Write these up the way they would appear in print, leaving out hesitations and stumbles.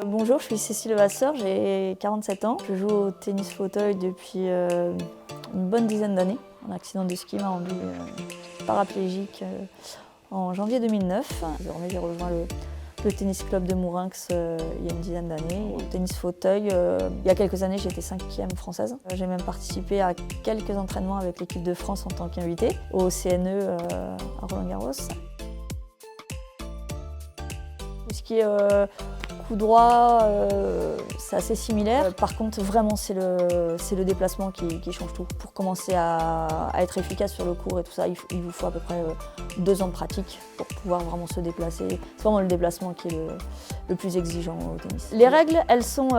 Bonjour, je suis Cécile Levasseur, j'ai 47 ans. Je joue au tennis fauteuil depuis une bonne dizaine d'années. Un accident de ski m'a rendu paraplégique en janvier 2009. Désormais, j'ai rejoint le tennis club de Mourinx il y a une dizaine d'années. Au tennis fauteuil, il y a quelques années, j'étais 5e française. J'ai même participé à quelques entraînements avec l'équipe de France en tant qu'invitée au CNE à Roland-Garros. Tout ce qui est coup droit, c'est assez similaire. Par contre, vraiment, c'est le déplacement qui change tout. Pour commencer à être efficace sur le court et tout ça, il vous faut à peu près 2 ans de pratique pour pouvoir vraiment se déplacer. C'est vraiment le déplacement qui est le plus exigeant au tennis. Les règles, elles sont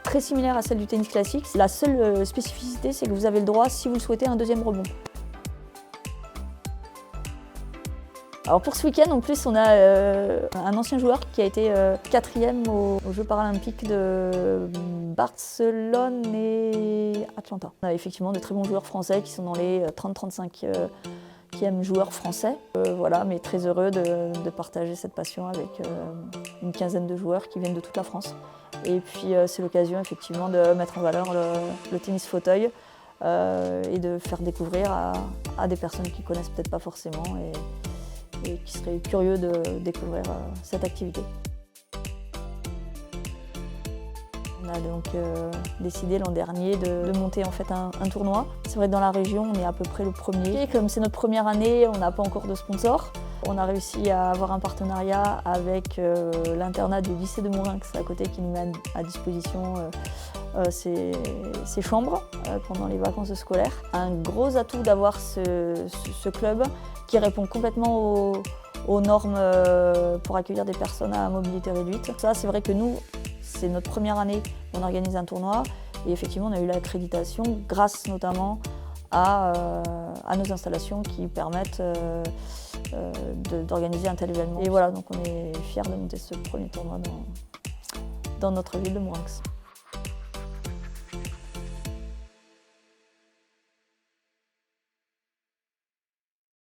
très similaires à celles du tennis classique. La seule spécificité, c'est que vous avez le droit, si vous le souhaitez, à un deuxième rebond. Alors pour ce week-end, en plus, on a un ancien joueur qui a été 4e aux Jeux paralympiques de Barcelone et Atlanta. On a effectivement de très bons joueurs français qui sont dans les 30-35e joueurs français. Voilà, mais très heureux de partager cette passion avec une quinzaine de joueurs qui viennent de toute la France. Et puis c'est l'occasion effectivement de mettre en valeur le tennis fauteuil et de faire découvrir à des personnes qui ne connaissent peut-être pas forcément et qui seraient curieux de découvrir cette activité. On a donc décidé l'an dernier de monter en fait un tournoi. C'est vrai que dans la région, on est à peu près le premier. Et comme c'est notre première année, on n'a pas encore de sponsor. On a réussi à avoir un partenariat avec l'internat du lycée de Mourinx à côté qui nous met à disposition ses chambres pendant les vacances scolaires. Un gros atout d'avoir ce club qui répond complètement aux normes pour accueillir des personnes à mobilité réduite. Ça, c'est vrai que nous, c'est notre première année qu'on organise un tournoi et effectivement, on a eu l'accréditation grâce notamment à nos installations qui permettent d'organiser un tel événement. Et voilà, donc on est fiers de monter ce premier tournoi dans notre ville de Mourinx.